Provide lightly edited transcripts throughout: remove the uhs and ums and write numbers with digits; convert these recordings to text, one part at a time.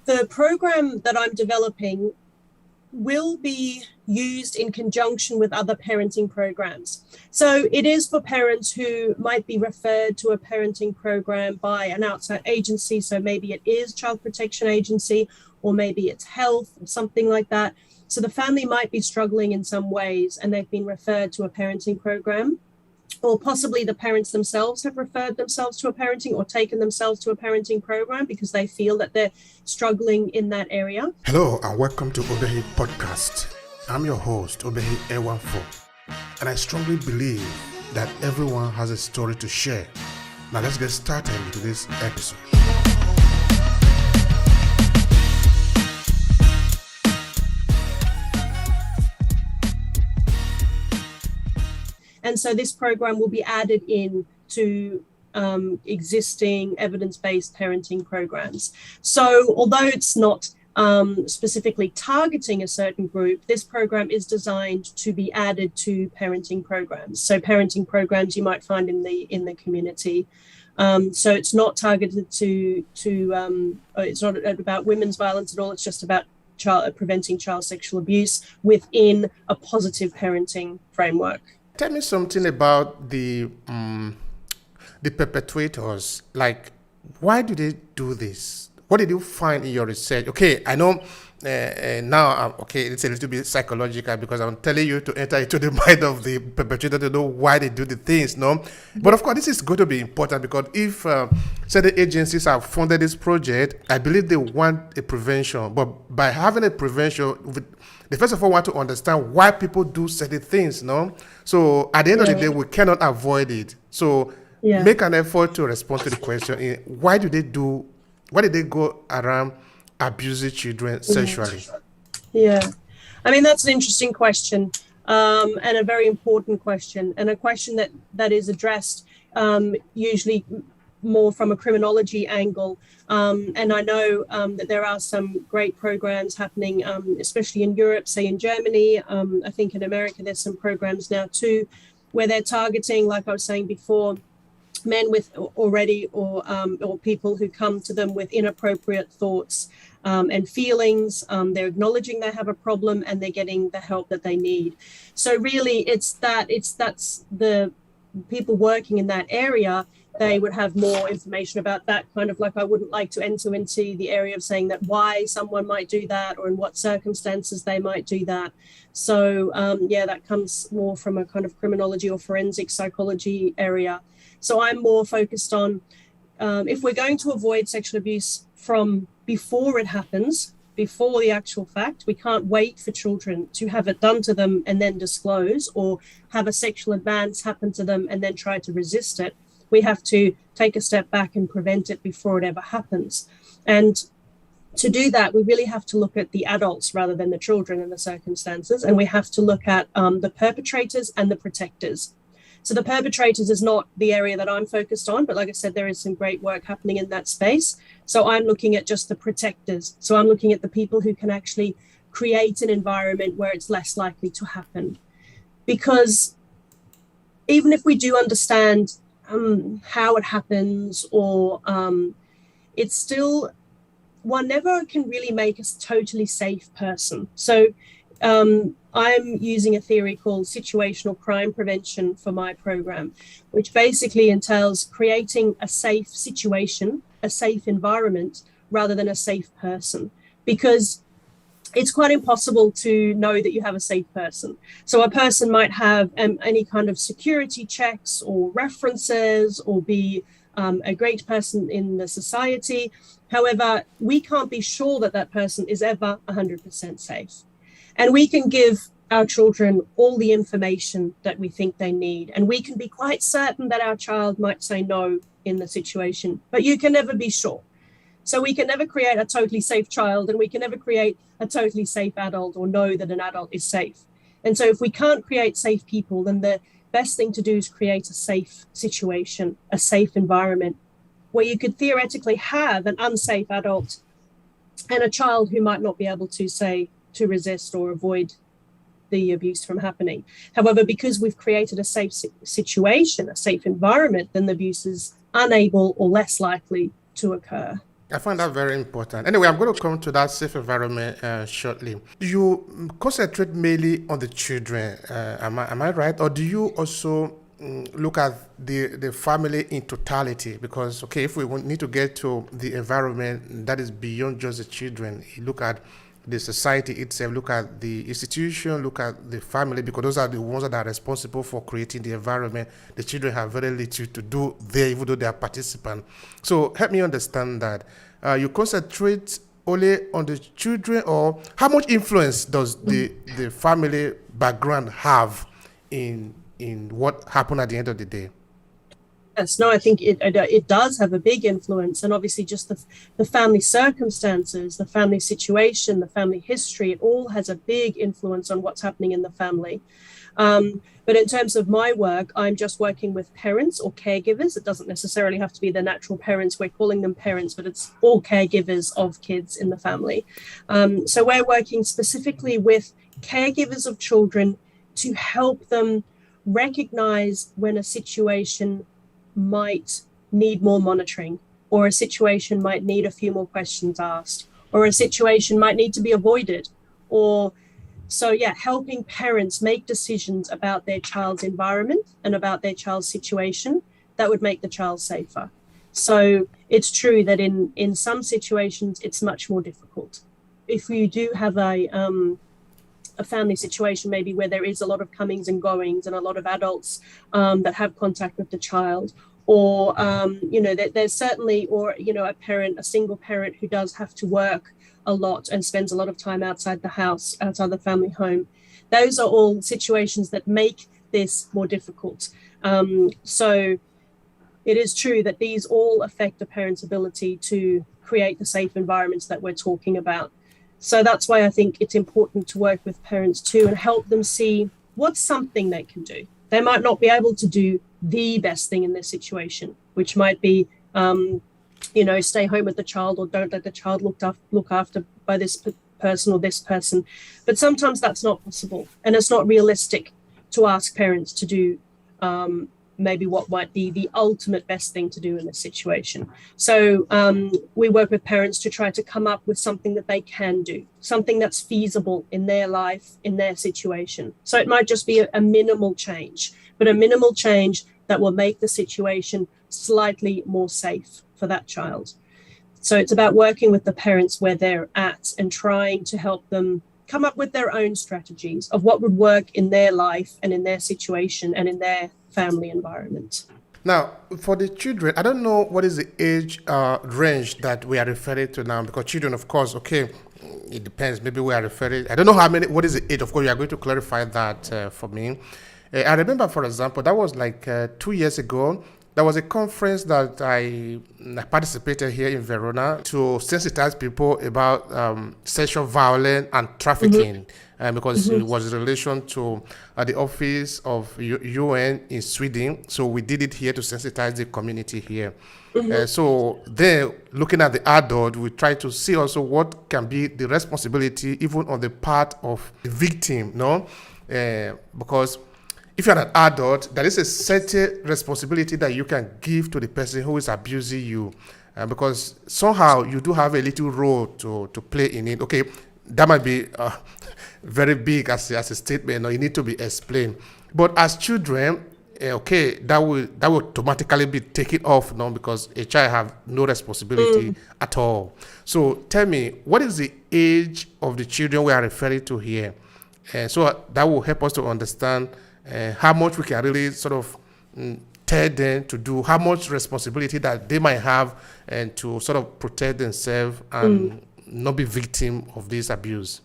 The program that I'm developing will be used in conjunction with other parenting programs. So it is for parents who might be referred to a parenting program by an outside agency. So maybe it is Child Protection Agency, or maybe it's health or something like that. So the family might be struggling in some ways and they've been referred to a parenting program, or possibly the parents themselves have referred themselves to a parenting or taken themselves to a parenting program because they feel that they're struggling in that area. Hello and welcome to Obehi Podcast. I'm your host, Obehi A14, and I strongly believe that everyone has a story to share. Now let's get started with this episode. And so this program will be added in to existing evidence-based parenting programs. So although it's not specifically targeting a certain group, this program is designed to be added to parenting programs. So parenting programs you might find in the community. So it's not targeted to it's not about women's violence at all. It's just about preventing child sexual abuse within a positive parenting framework. Tell me something about the perpetrators. Like, why do they do this? What did you find in your research? Okay, I know now, it's a little bit psychological because I'm telling you to enter into the mind of the perpetrator to know why they do the things, no? But of course, this is going to be important because if certain agencies have funded this project, I believe they want a prevention. But by having a prevention, they first of all want to understand why people do certain things, no? So at the end of the day, we cannot avoid it. So make an effort to respond to the question, why did they go around abusing children sexually? Yeah, I mean, that's an interesting question and a very important question, and a question that is addressed usually more from a criminology angle. And I know that there are some great programs happening, especially in Europe, say in Germany. I think in America, there's some programs now too, where they're targeting, like I was saying before, men with already or people who come to them with inappropriate thoughts and feelings. They're acknowledging they have a problem and they're getting the help that they need. So really that's the people working in that area. They would have more information about that, kind of like I wouldn't like to enter into the area of saying that why someone might do that or in what circumstances they might do that. So that comes more from a kind of criminology or forensic psychology area. So I'm more focused on if we're going to avoid sexual abuse from before it happens, before the actual fact, we can't wait for children to have it done to them and then disclose, or have a sexual advance happen to them and then try to resist it. We have to take a step back and prevent it before it ever happens. And to do that, we really have to look at the adults rather than the children in the circumstances. And we have to look at the perpetrators and the protectors. So the perpetrators is not the area that I'm focused on, but like I said, there is some great work happening in that space. So I'm looking at just the protectors. So I'm looking at the people who can actually create an environment where it's less likely to happen. Because even if we do understand how it happens, or it's still, one never can really make a totally safe person. So I'm using a theory called situational crime prevention for my program, which basically entails creating a safe situation, a safe environment, rather than a safe person, because it's quite impossible to know that you have a safe person. So a person might have any kind of security checks or references, or be a great person in the society. However, we can't be sure that that person is ever 100% safe. And we can give our children all the information that we think they need. And we can be quite certain that our child might say no in the situation, but you can never be sure. So we can never create a totally safe child, and we can never create a totally safe adult or know that an adult is safe. And so if we can't create safe people, then the best thing to do is create a safe situation, a safe environment where you could theoretically have an unsafe adult and a child who might not be able to resist or avoid the abuse from happening. However, because we've created a safe situation, a safe environment, then the abuse is unable or less likely to occur. I find that very important. Anyway, I'm going to come to that safe environment shortly. You concentrate mainly on the children, am I right? Or do you also look at the family in totality? Because, okay, if we need to get to the environment that is beyond just the children, you look at the society itself, look at the institution, look at the family, because those are the ones that are responsible for creating the environment. The children have very little to do there, even though they are participants. So help me understand that. You concentrate only on the children, or how much influence does the family background have in what happened at the end of the day? Yes, no, I think it does have a big influence, and obviously just the family circumstances, the family situation, the family history, it all has a big influence on what's happening in the family. But in terms of my work, I'm just working with parents or caregivers. It doesn't necessarily have to be the natural parents. We're calling them parents, but it's all caregivers of kids in the family. So we're working specifically with caregivers of children to help them recognize when a situation might need more monitoring, or a situation might need a few more questions asked, or a situation might need to be avoided. Helping parents make decisions about their child's environment and about their child's situation that would make the child safer. So it's true that in some situations it's much more difficult. If you do have a family situation maybe where there is a lot of comings and goings and a lot of adults that have contact with the child, or there's certainly, or a single parent who does have to work a lot and spends a lot of time outside the house, outside the family home. Those are all situations that make this more difficult. So it is true that these all affect a parent's ability to create the safe environments that we're talking about. So that's why I think it's important to work with parents too and help them see what's something they can do. They might not be able to do the best thing in this situation, which might be, stay home with the child, or don't let the child look after by this person or this person. But sometimes that's not possible, and it's not realistic to ask parents to do maybe what might be the ultimate best thing to do in this situation. So we work with parents to try to come up with something that they can do, something that's feasible in their life, in their situation. So it might just be a minimal change, but a minimal change that will make the situation slightly more safe for that child. So it's about working with the parents where they're at and trying to help them come up with their own strategies of what would work in their life and in their situation and in their family environment. Now, for the children, I don't know what is the age range that we are referring to now, because children, of course, okay, it depends. Maybe we are referring, I don't know what is the age. Of course, you are going to clarify that for me. I remember, for example, that was like 2 years ago. There was a conference that I participated here in Verona to sensitize people about sexual violence and trafficking, because it was in relation to the office of UN in Sweden. So we did it here to sensitize the community here. So then, looking at the adult, we try to see also what can be the responsibility even on the part of the victim, no? Because if you're an adult, there is a certain responsibility that you can give to the person who is abusing you, because somehow you do have a little role to play in it. Okay, that might be very big as a statement, or you need to be explained. But as children, okay, that will automatically be taken off now, because a child have no responsibility at all. So tell me, what is the age of the children we are referring to here? So that will help us to understand how much we can really sort of tell them to do, how much responsibility that they might have, and to sort of protect themselves and not be victim of this abuse.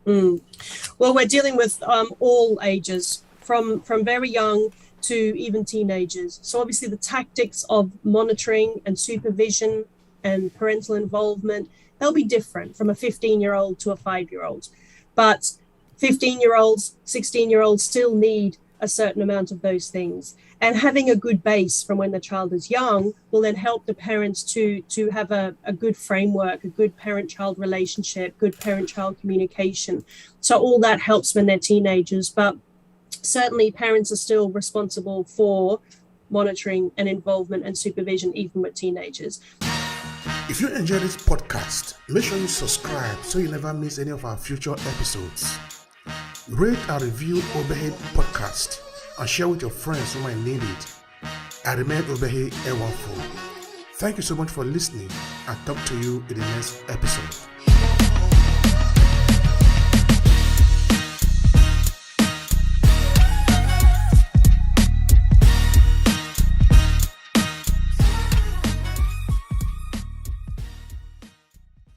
Well, we're dealing with all ages, from very young to even teenagers. So obviously the tactics of monitoring and supervision and parental involvement, they'll be different from a 15-year-old to a 5-year-old. But 15-year-olds, 16-year-olds still need a certain amount of those things. And having a good base from when the child is young will then help the parents to have a good framework, a good parent-child relationship, good parent-child communication. So all that helps when they're teenagers. But certainly parents are still responsible for monitoring and involvement and supervision even with teenagers. If you enjoy this podcast, make sure you subscribe so you never miss any of our future episodes. Rate and review Obehi Podcast and share with your friends who might need it. I remain Obehi Ewafo. Thank you so much for listening and talk to you in the next episode.